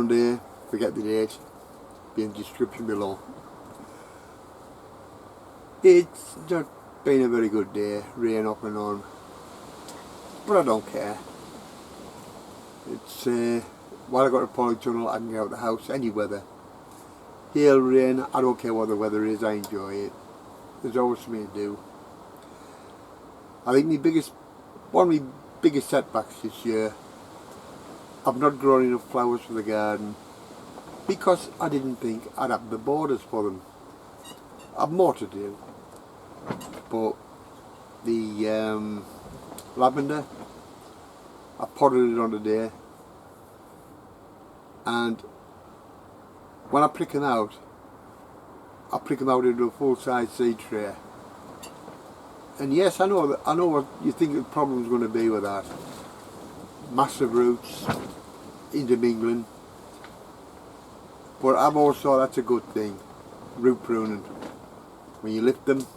Monday, forget the date, be in the description below. It's not been a very good day, rain up and on, but I don't care. It's while I got a polytunnel I can get out of the house any weather. Hail, rain, I don't care what the weather is, I enjoy it. There's always something to do. I think one of my biggest setbacks this year, I've not grown enough flowers for the garden because I didn't think I'd have the borders for them. I've more to do, but the lavender, I potted it on today, and when I prick them out, I prick them out into a full-size seed tray. And yes, I know what you think the problem's going to be with that. Massive roots, intermingling. But I've always thought that's a good thing, root pruning. When you lift them,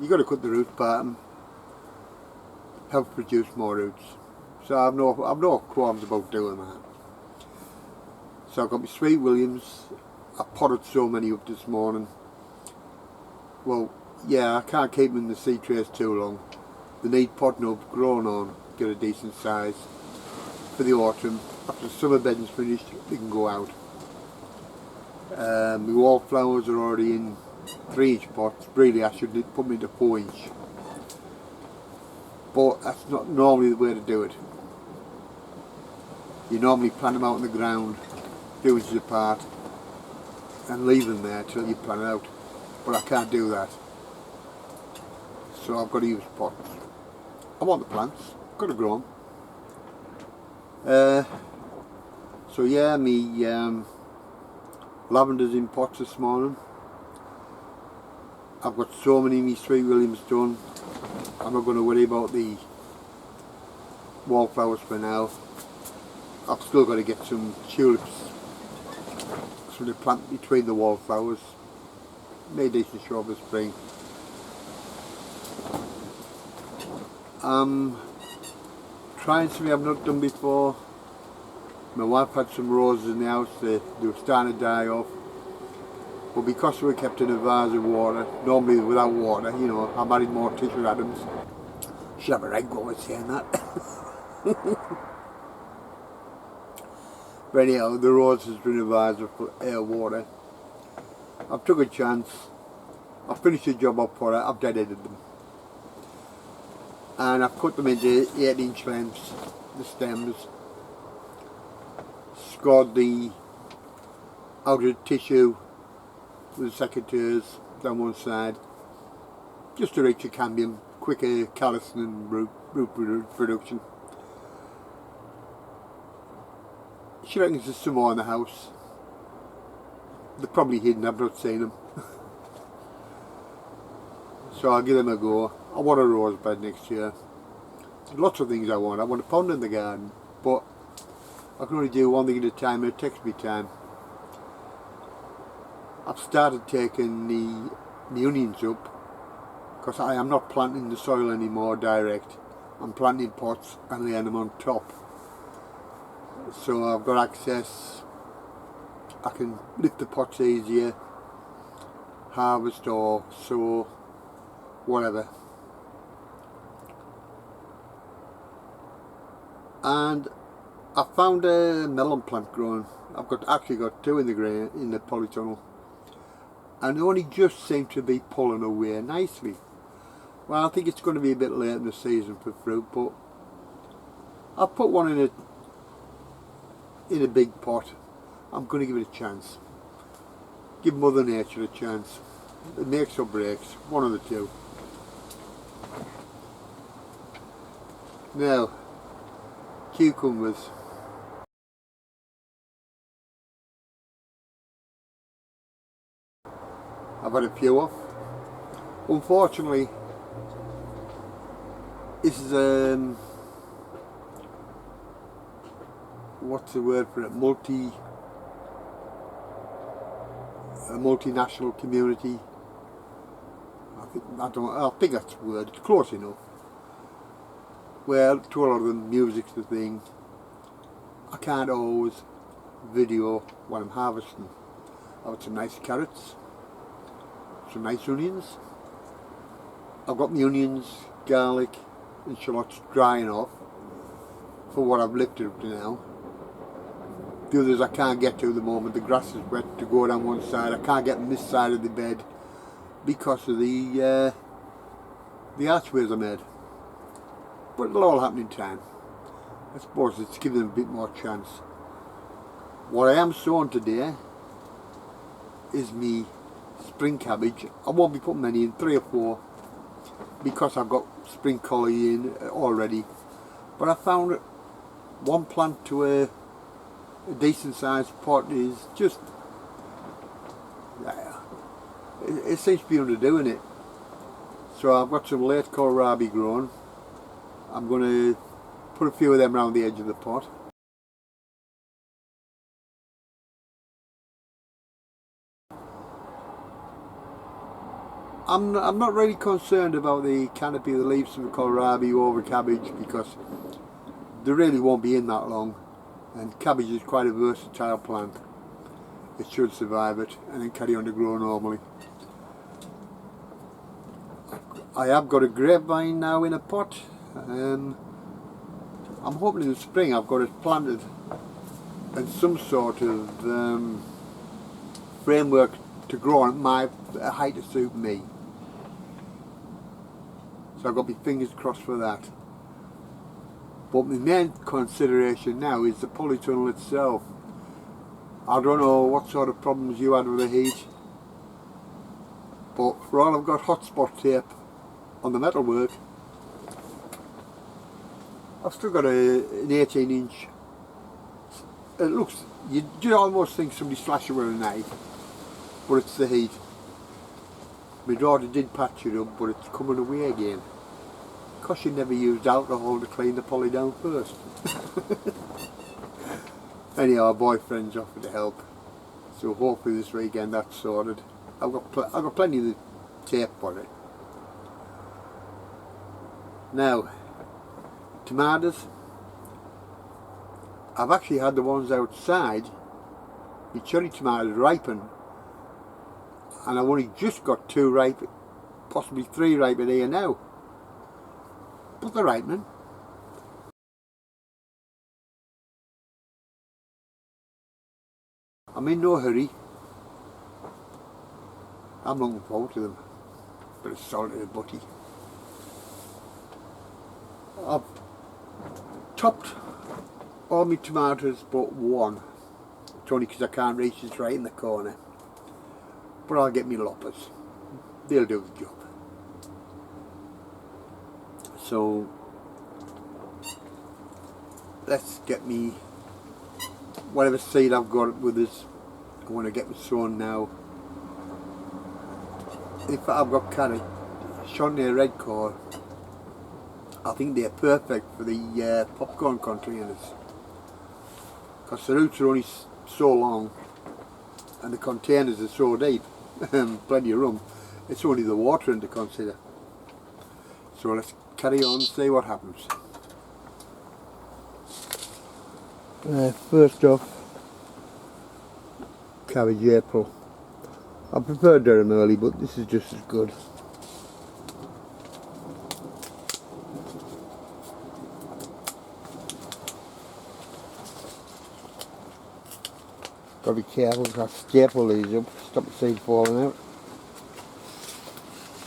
you got to cut the roots part of them. Helps produce more roots. So I've no qualms about doing that. So I've got my Sweet Williams. I potted so many up this morning. Well, yeah, I can't keep them in the seed trays too long. They need potting up, growing on, get a decent size. For the autumn, after the summer bedding's finished, they can go out. My wallflowers are already in 3-inch pots. Really, I should put them into 4-inch. But that's not normally the way to do it. You normally plant them out on the ground, 2 inches apart, and leave them there till you plant out. But I can't do that. So I've got to use pots. I want the plants, I've got to grow them. So yeah, me lavender's in pots this morning. I've got so many of my Sweet Williams done. I'm not going to worry about the wallflowers for now. I've still got to get some tulips, some to plant between the wallflowers. Made decent show for spring. I'm trying something I've not done before. My wife had some roses in the house, they were starting to die off. But because they were kept in a vase of water, normally without water, you know, I married more Tisha Adams. She'll have a right go at saying that. But anyhow, the roses were in a vase of water. I've took a chance. I've finished the job up for it, I've dead-ended them. And I've cut them into 8-inch lengths, the stems. Scored the outer tissue with the secateurs down one side, just to reach a cambium, quicker callicing and root production. She reckons there's some more in the house. They're probably hidden, I've not seen them. So I'll give them a go. I want a rose bed next year. Lots of things I want. I want a pond in the garden, but I can only do one thing at a time and it takes me time. I've started taking the onions up because I am not planting the soil anymore direct. I'm planting pots and laying them on top. So I've got access. I can lift the pots easier, harvest or sow, whatever. And I found a melon plant growing. I've actually got 2 in the polytunnel, and they only just seem to be pulling away nicely. Well, I think it's going to be a bit late in the season for fruit, but I've put one in a big pot. I'm going to give it a chance. Give Mother Nature a chance. It makes or breaks, one of the two. Now, cucumbers. I've had a few off. Unfortunately, this is what's the word for it? A multinational community. I think that's the word. It's close enough. Well, to a lot of them, music's the thing. I can't always video what I'm harvesting. I've got some nice carrots, some nice onions. I've got my onions, garlic and shallots drying off for what I've lifted up to now. The others I can't get to at the moment. The grass is wet to go down one side. I can't get on this side of the bed because of the archways I made. But it'll all happen in time. I suppose it's giving them a bit more chance. What I am sowing today is me spring cabbage. I won't be putting many in, 3 or 4, because I've got spring collie in already. But I found one plant to a decent sized pot is just, it seems to be underdoing it. So I've got some late kohlrabi growing. I'm going to put a few of them around the edge of the pot. I'm not really concerned about the canopy of the leaves of the kohlrabi over cabbage, because they really won't be in that long, and cabbage is quite a versatile plant. It should survive it and then carry on to grow normally. I have got a grapevine now in a pot. I'm hoping in the spring I've got it planted in some sort of framework to grow on at my height to suit me. So I've got my fingers crossed for that. But my main consideration now is the polytunnel itself. I don't know what sort of problems you had with the heat, but for all I've got hotspot tape on the metalwork, I've still got an 18-inch. It looks, you almost think somebody slashed it with a knife, but it's the heat. My daughter did patch it up, but it's coming away again, because she never used alcohol to clean the poly down first. Anyhow, our boyfriend's offered to help, so hopefully this weekend that's sorted. I've got plenty of the tape for it. Now, tomatoes. I've actually had the ones outside, the cherry tomatoes ripen, and I've only just got 2 ripe, possibly 3 ripe in here now. But they're ripening. I'm in no hurry. I'm looking forward to them. Bit of salt in the butty. I've topped all my tomatoes but one. It's only because I can't reach, it's right in the corner. But I'll get me loppers. They'll do the job. So let's get me whatever seed I've got with us. I want to get me sown now. If I've got carrot, Chardonnay red core, I think they're perfect for the popcorn containers, because the roots are only so long and the containers are so deep, plenty of room. It's only the watering to consider. So let's carry on and see what happens. First off, cabbage April. I prefer Durham early, but this is just as good. Got to be careful because I staple these up, stop the seed falling out.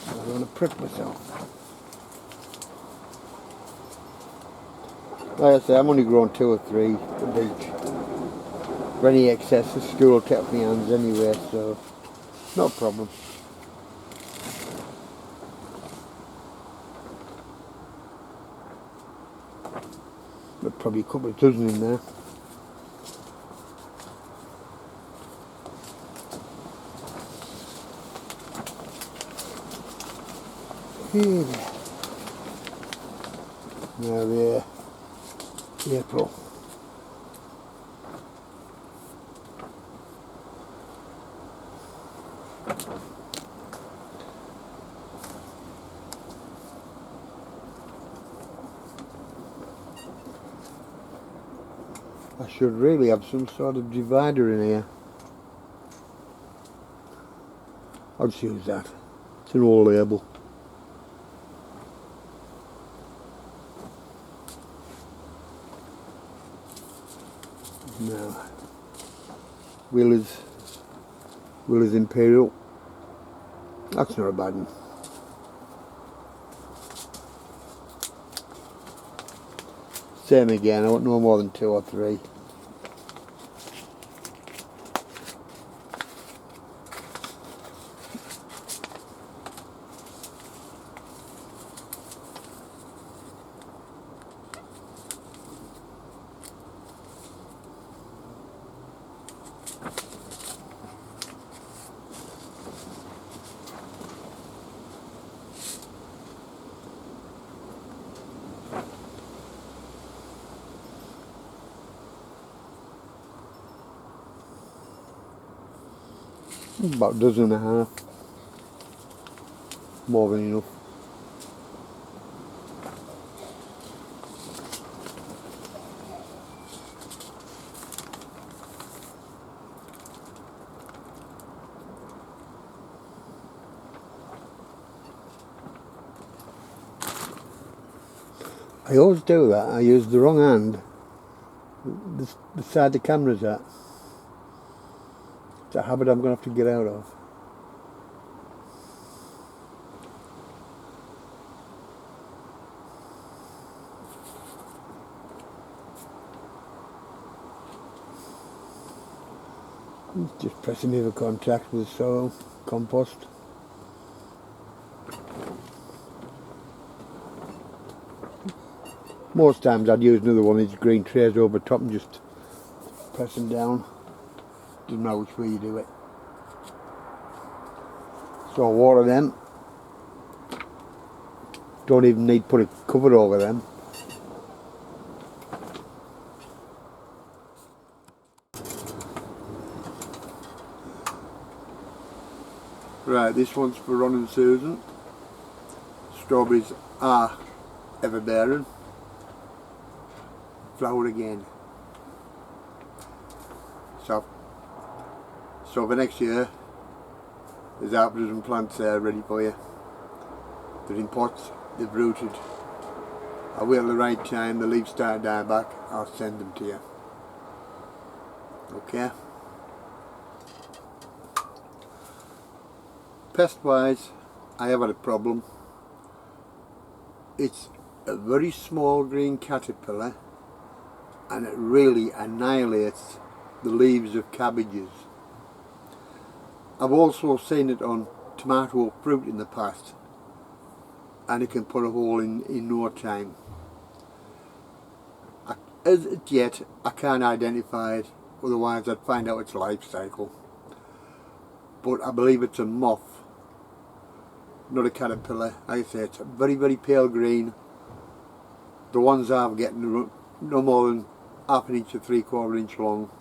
I don't want to prick myself. Like I say, I'm only growing 2 or 3 of each. For any excess, the school will take off my hands anyway, so no problem. But probably a couple of dozen in there. Now there, April. I should really have some sort of divider in here. I'll just use that. It's an old label. Now, Willer's Imperial. That's not a bad one. Same again, I want no more than 2 or 3. About a dozen and a half. More than enough. I always do that. I use the wrong hand. The side the camera's at. It's a habit I'm going to have to get out of. Just pressing over contact with the soil, compost. Most times I'd use another one of these green trays over top and just pressing down. Doesn't matter which way you do it. So water them. Don't even need to put a cover over them. Right, this one's for Ron and Susan. Strawberries are ever bearing. Flower again. So for next year, there's arbors and plants there ready for you. They're in pots, they've rooted. I'll wait at the right time, the leaves start dying back, I'll send them to you. Okay? Pest wise, I have had a problem. It's a very small green caterpillar and it really annihilates the leaves of cabbages. I've also seen it on tomato fruit in the past and it can put a hole in no time. As yet I can't identify it, otherwise I'd find out its life cycle. But I believe it's a moth, not a caterpillar. Like I say, it's very, very pale green. The ones I'm getting no more than half an inch to 3/4 inch long.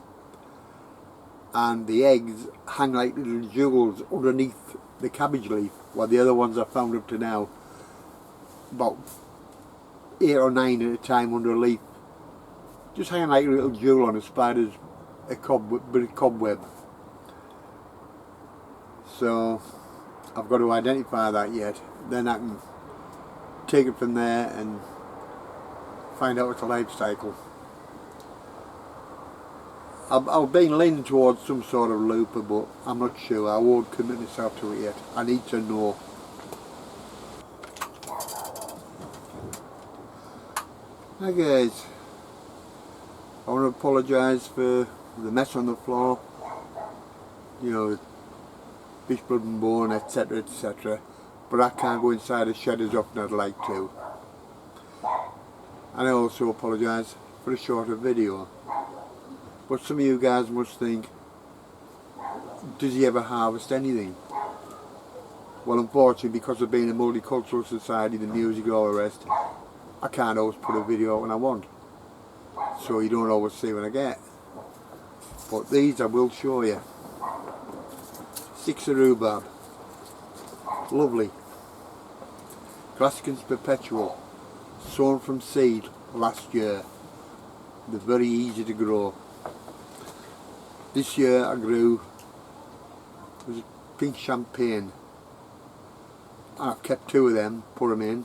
And the eggs hang like little jewels underneath the cabbage leaf, while the other ones I've found up to now, about 8 or 9 at a time under a leaf, just hanging like a little jewel on a spider's cobweb. So I've got to identify that yet, then I can take it from there and find out its life cycle. I've been leaning towards some sort of looper, but I'm not sure. I won't commit myself to it yet. I need to know. Hi guys, I want to apologise for the mess on the floor, you know, fish, blood and bone, etc, etc, but I can't go inside the shed as often as I'd like to. And I also apologise for a shorter video. But some of you guys must think, does he ever harvest anything? Well, unfortunately, because of being a multicultural society, the music, all the rest, I can't always put a video out when I want. So you don't always see what I get. But these I will show you. Sticks of rhubarb. Lovely. Brassicans perpetual. Sown from seed last year. They're very easy to grow. This year I grew pink champagne, and I've kept 2 of them, put them in.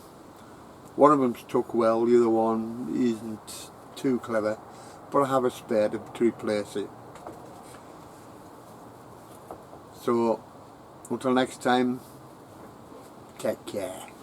One of them's took well, the other one isn't too clever, but I have a spare to replace it. So until next time, take care.